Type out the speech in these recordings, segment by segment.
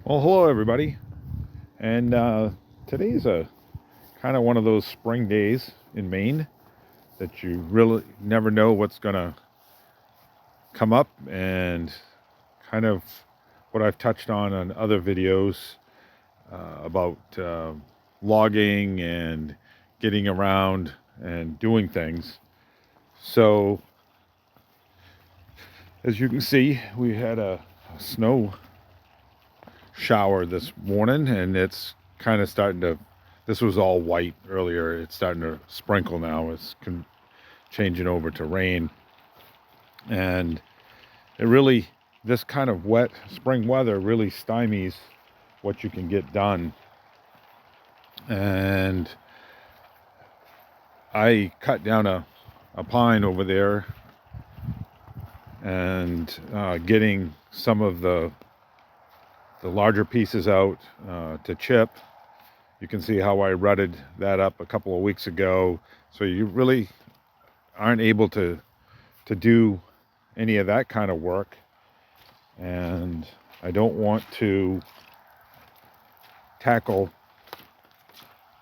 Well, hello everybody, and today's a kind of one of those spring days in Maine that you really never know what's gonna come up, and kind of what I've touched on other videos about logging and getting around and doing things. So, as you can see, we had a snow shower this morning, and it's kind of starting to, this was all white earlier, it's starting to sprinkle now. It's changing over to rain, and it really, this kind of wet spring weather really stymies what you can get done. And I cut down a pine over there, and getting some of the larger pieces out to chip. You can see how I rutted that up a couple of weeks ago. So you really aren't able to do any of that kind of work. And I don't want to tackle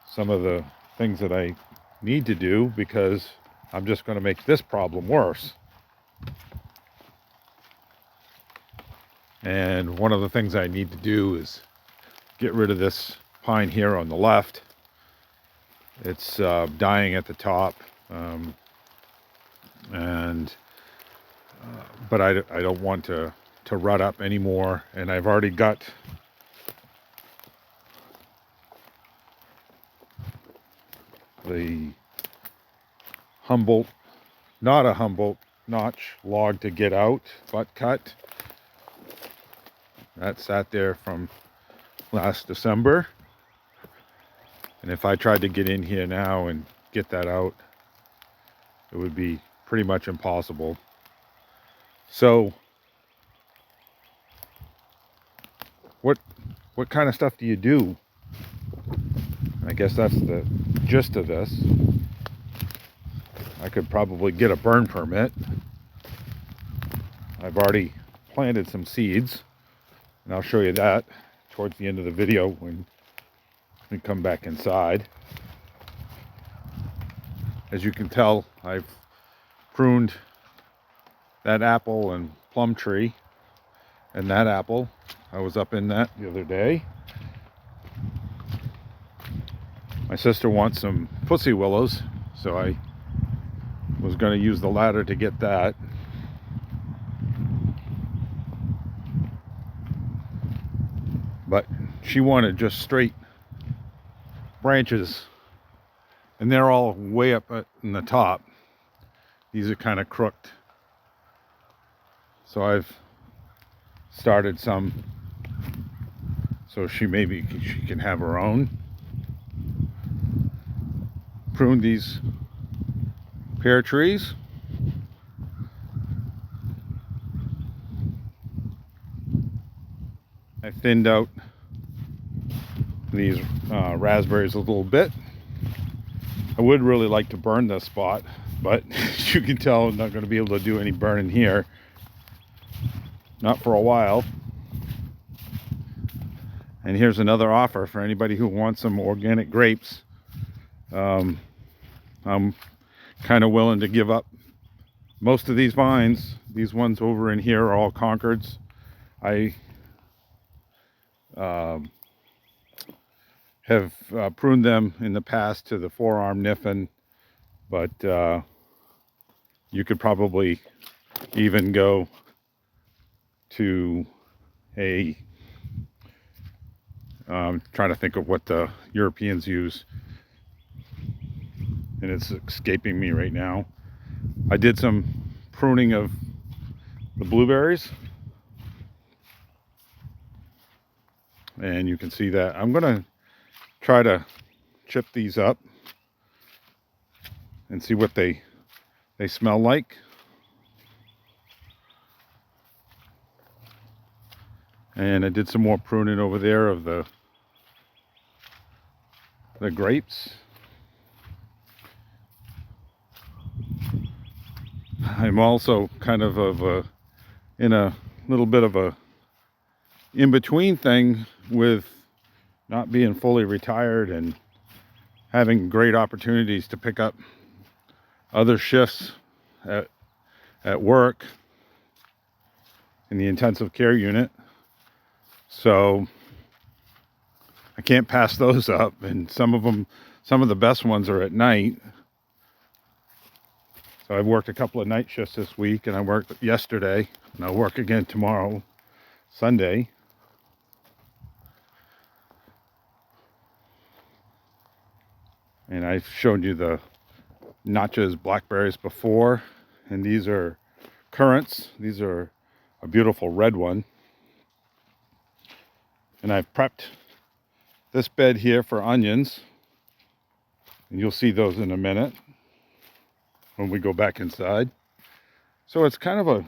some of the things that I need to do, because I'm just going to make this problem worse. And one of the things I need to do is get rid of this pine here on the left. It's dying at the top, and but I don't want to rut up anymore. And I've already got the Humboldt, not a Humboldt notch log to get out, but cut. That sat there from last December. And if I tried to get in here now and get that out, it would be pretty much impossible. So what kind of stuff do you do? I guess that's the gist of this. I could probably get a burn permit. I've already planted some seeds, and I'll show you that towards the end of the video when we come back inside. As you can tell, I've pruned that apple and plum tree, and that apple, I was up in that the other day. My sister wants some pussy willows, so I was going to use the ladder to get that. But she wanted just straight branches, and they're all way up in the top. These are kind of crooked. So I've started some, so she can have her own. Prune these pear trees. I thinned out these raspberries a little bit. I would really like to burn this spot, but as you can tell, I'm not going to be able to do any burning here. Not for a while. And here's another offer for anybody who wants some organic grapes. I'm kind of willing to give up most of these vines. These ones over in here are all Concords. I have pruned them in the past to the forearm Niffen, but you could probably even go to a trying to think of what the Europeans use, and it's escaping me right now. I did some pruning of the blueberries, and you can see that. I'm gonna try to chip these up and see what they smell like. And I did some more pruning over there of the grapes. I'm also kind of in a little bit of a in-between thing with not being fully retired and having great opportunities to pick up other shifts at work in the intensive care unit. So I can't pass those up, and some of the best ones are at night. So I've worked a couple of night shifts this week, and I worked yesterday, and I'll work again tomorrow, Sunday. And I've shown you the Natchez blackberries before, and these are currants. These are a beautiful red one. And I've prepped this bed here for onions, and you'll see those in a minute when we go back inside. So it's kind of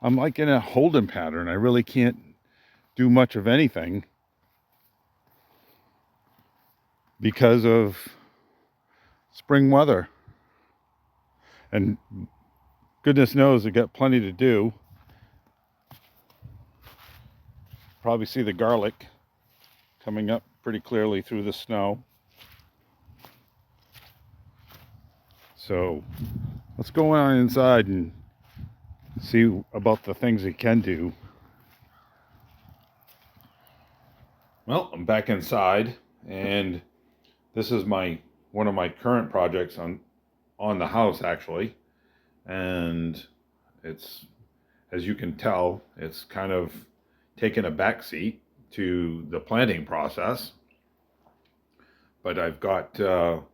I'm like in a holding pattern. I really can't do much of anything because of spring weather. And goodness knows I got plenty to do. Probably see the garlic coming up pretty clearly through the snow. So let's go on inside and see about the things you can do. Well, I'm back inside, and this is one of my current projects on the house, actually. And it's, as you can tell, it's kind of taken a backseat to the planting process. But I've got some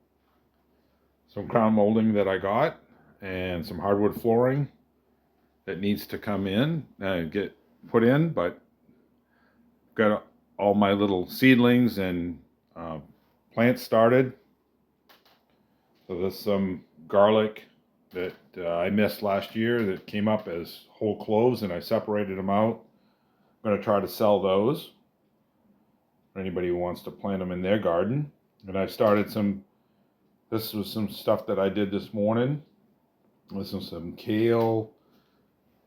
crown molding that I got and some hardwood flooring that needs to come in and get put in, but got all my little seedlings and plants started. So there's some garlic that I missed last year that came up as whole cloves, and I separated them out. I'm going to try to sell those for anybody who wants to plant them in their garden. And I started this was some stuff that I did this morning. This is some kale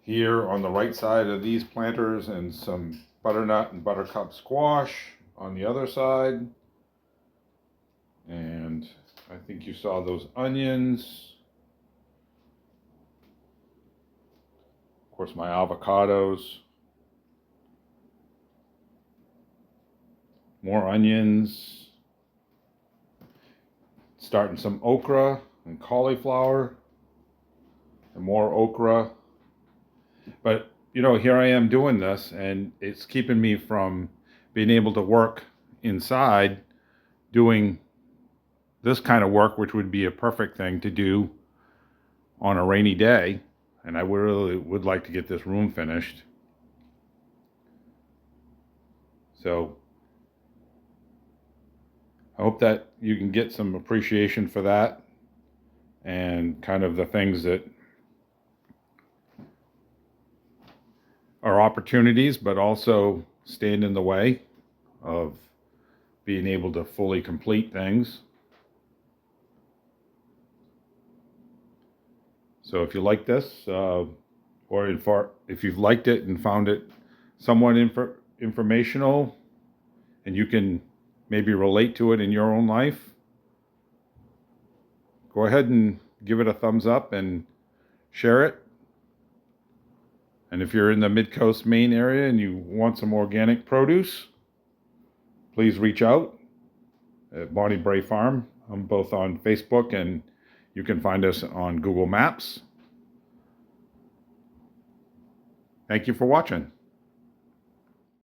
here on the right side of these planters, and some butternut and buttercup squash on the other side. And I think you saw those onions. Of course, my avocados. More onions. Starting some okra and cauliflower. And more okra. But, here I am doing this, and it's keeping me from being able to work inside doing this kind of work, which would be a perfect thing to do on a rainy day. And I really would like to get this room finished. So I hope that you can get some appreciation for that, and kind of the things that are opportunities, but also stand in the way of being able to fully complete things. So if you like this, or if you've liked it and found it somewhat informational, and you can maybe relate to it in your own life, go ahead and give it a thumbs up and share it. And if you're in the Mid-Coast, Maine area and you want some organic produce, please reach out at Bonnie Bray Farm. I'm both on Facebook, and you can find us on Google Maps. Thank you for watching.